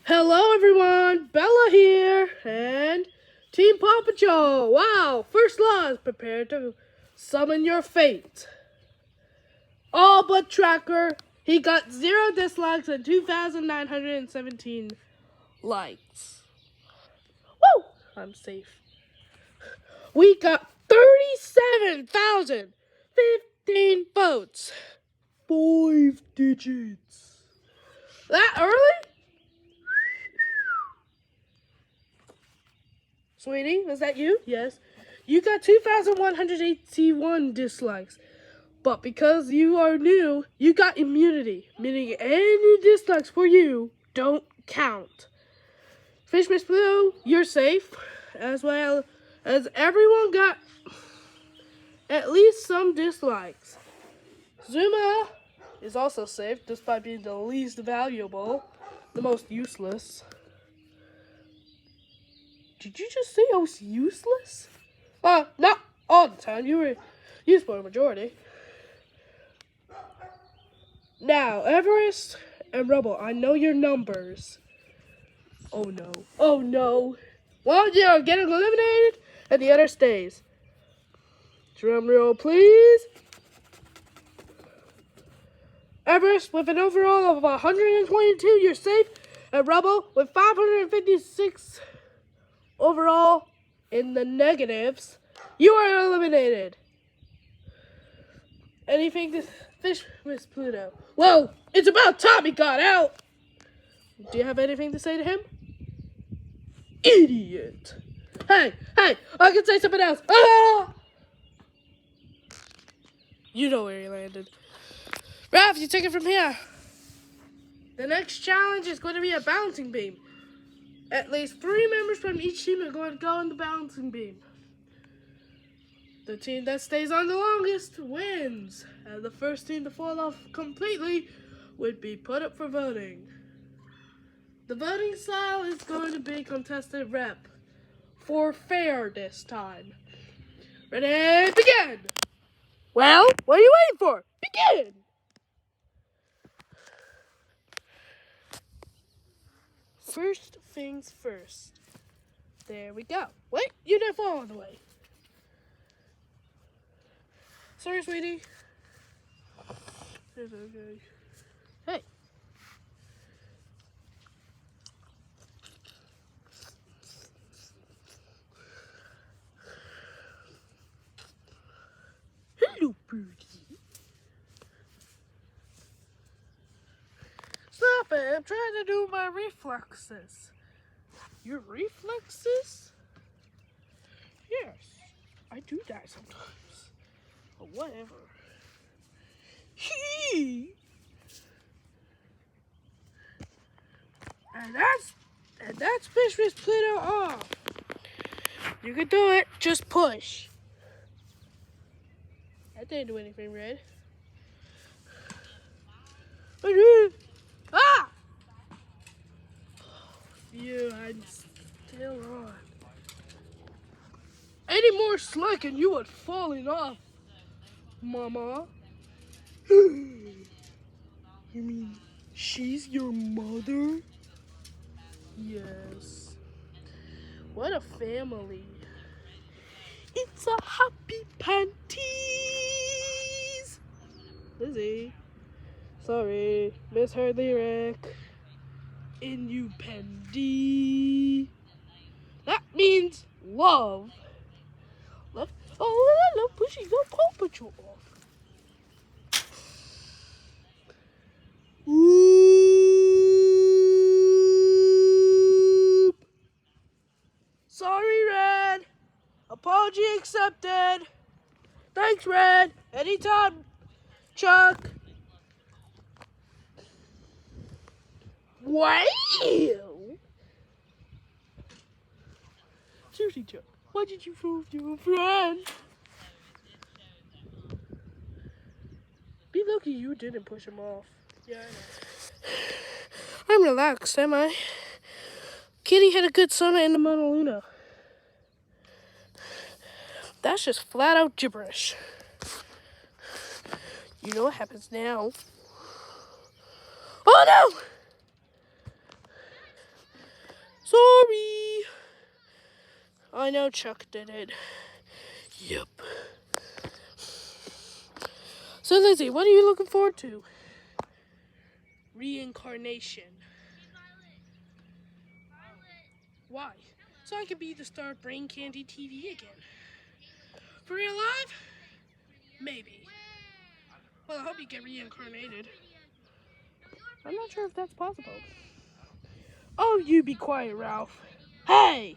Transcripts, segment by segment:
Hello everyone, Bella here, and Team Paw Patrol. Wow, first law is prepare to summon your fate. All but Tracker, he got 0 dislikes and 2,917 likes. Woo! I'm safe. We got 37,015 votes. 5 digits. That early? Sweetie, is that you? Yes. You got 2,181 dislikes. But because you are new, you got immunity, meaning any dislikes for you don't count. Fish Miss Blue, you're safe, as well as everyone got at least some dislikes. Zuma is also safe, despite being the least valuable, the most useless. Did you just say I was useless? Not all the time. You were used for a majority. Now, Everest and Rubble, I know your numbers. Oh no. Oh no. One of you are getting eliminated and the other stays. Drum roll, please. Everest with an overall of 122, you're safe. And Rubble with 556 overall in the negatives, you are eliminated. Anything to Fish Miss Pluto? Well, it's about time he got out. Do you have anything to say to him? Idiot. Hey, I can say something else. Ah! You know where he landed. Ralph, you take it from here. The next challenge is going to be a bouncing beam. At least 3 members from each team are going to go in the bouncing beam. The team that stays on the longest wins. And the first team to fall off completely would be put up for voting. The voting style is going to be contested rep. For fair this time. Ready, begin! Well, what are you waiting for? Begin! First things first. There we go. Wait, you didn't fall on the way. Sorry, sweetie. It's okay. Hey. Hello, birdie. Stop it. I'm trying to do my reflexes. Your reflexes? Yes. I do that sometimes. But whatever. And that's Fish Miss Pluto off. You can do it. Just push. I didn't do anything, Red. Ah! Yeah, I'm still on. Any more slack and you would falling off, Mama. You mean she's your mother? Yes. What a family. It's a happy panties. Lizzie. Sorry, misheard lyric. Innupendi. That means love. Love. Oh, I love pushing the Paw Patrol off. Whoop. Sorry, Red. Apology accepted. Thanks, Red. Anytime, Chuck. Wow! Seriously, Chuck, why did you prove you a friend? Be lucky you didn't push him off. Yeah, I know. I'm relaxed, am I? Kitty had a good summer in the Mauna Luna. That's just flat out gibberish. You know what happens now. Oh no! sorry. I know Chuck did it. Yep. So, Lizzie, what are you looking forward to? Reincarnation. Why? So I could be the star of Brain Candy TV again. For real life? Maybe. Well, I hope you get reincarnated. I'm not sure if that's possible. Oh, you be quiet, Ralph. Hey!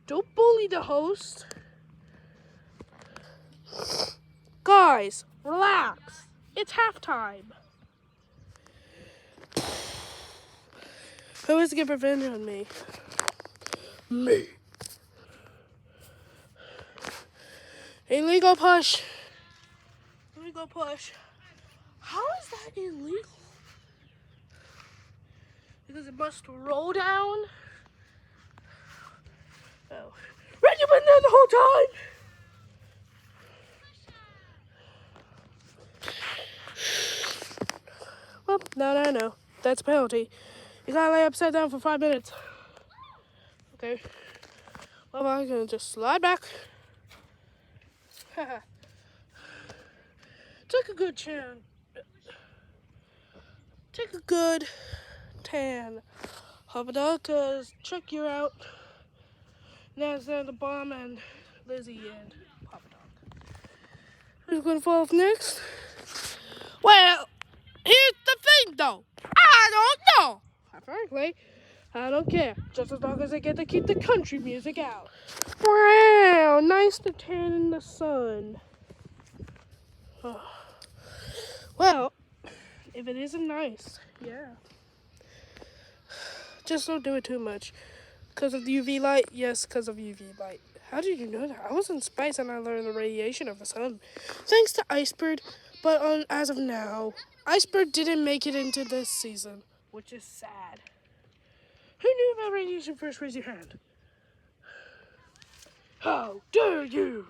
Don't bully the host. Guys, relax. It's halftime. Who is to get revenge on me? Me. Illegal push. Illegal push. How is that illegal? Because it must roll down? Oh. Red, you've been there the whole time! Well, now that I know. That's a penalty. You gotta lay upside down for 5 minutes. Okay. Well, I'm gonna just slide back. Take a good tan. Take a good tan. Hopadocas, check you out. Now it's down the bomb and Lizzie and Papa Dog. Who's gonna fall off next? Well, here's the thing though. I don't know. Frankly, I don't care. Just as long as I get to keep the country music out. Wow, nice to tan in the sun. Well, if it isn't nice, yeah. Just don't do it too much. Because of the UV light? Yes, because of UV light. How did you know that? I was in space and I learned the radiation of the sun. Thanks to Icebird, but as of now, Icebird didn't make it into this season, which is sad. Who knew about radiation first? Raise your hand. How dare you?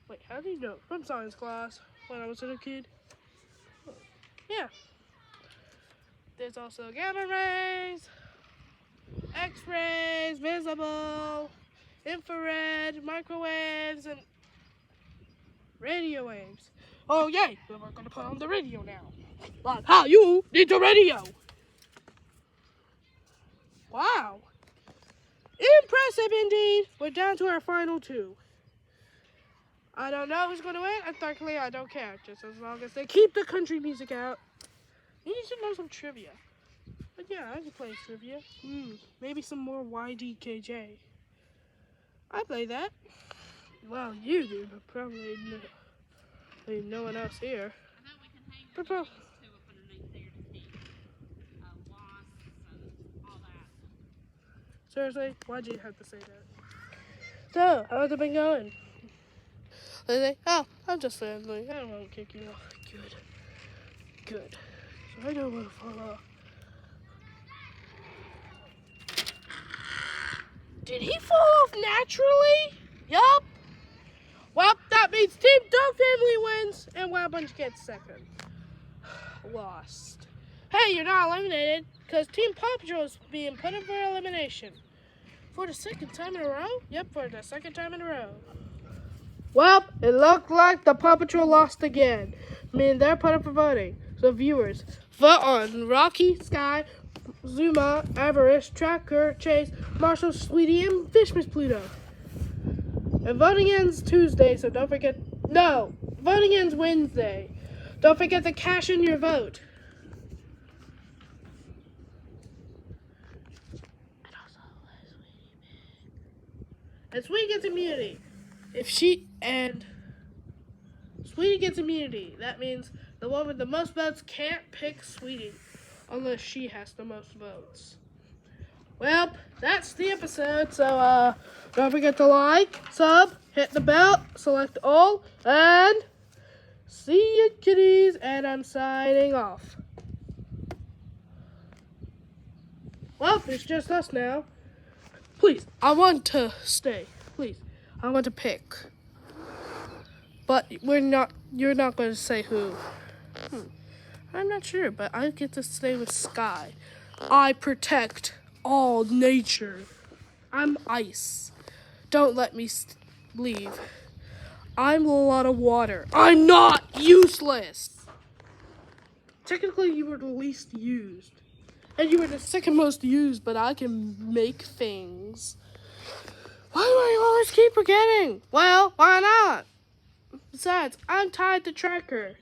Wait, how do you know? From science class, when I was a little kid. Yeah. There's also gamma rays, X-rays, visible, infrared, microwaves, and radio waves. Oh, yay! We're going to put on the radio now. Like how you need the radio. Wow. Impressive indeed. We're down to our final two. I don't know who's going to win, and thankfully I don't care. Just as long as they keep the country music out. You need to know some trivia. But yeah, I can play trivia. Maybe some more YDKJ. I play that. Well, you do, but probably no one else here. But seriously, why'd you have to say that? So, how's it been going? They say, oh, I'm just friendly. I won't kick you off. Good. So I don't want to fall off. Did he fall off naturally? Yup. Well, that means Team Dog Family wins, and Wild Bunch gets second. Lost. Hey, you're not eliminated, because Team Paw Patrol is being put in for elimination. For the second time in a row? Yep, for the second time in a row. Well, it looked like the Paw Patrol lost again. I mean, they're put up for voting. So viewers, vote on Rocky, Sky, Zuma, Avarice, Tracker, Chase, Marshall, Sweetie, and Fish Miss Pluto. And voting ends Tuesday, so don't forget. No, voting ends Wednesday. Don't forget to cash in your vote. And Sweetie gets immunity. Sweetie gets immunity. That means the one with the most votes can't pick Sweetie unless she has the most votes. Well, that's the episode. So don't forget to like, sub, hit the bell, select all, and see you kitties. And I'm signing off. Well, it's just us now. Please, I want to stay. Please, I want to pick. But you're not going to say who. I'm not sure, but I get to stay with Sky. I protect all nature. I'm ice. Don't let me leave. I'm a lot of water. I'm not useless. Technically, you were the least used. And you were the second most used, but I can make things. Why do I always keep forgetting? Well, why not? Besides, I'm tied to tracker.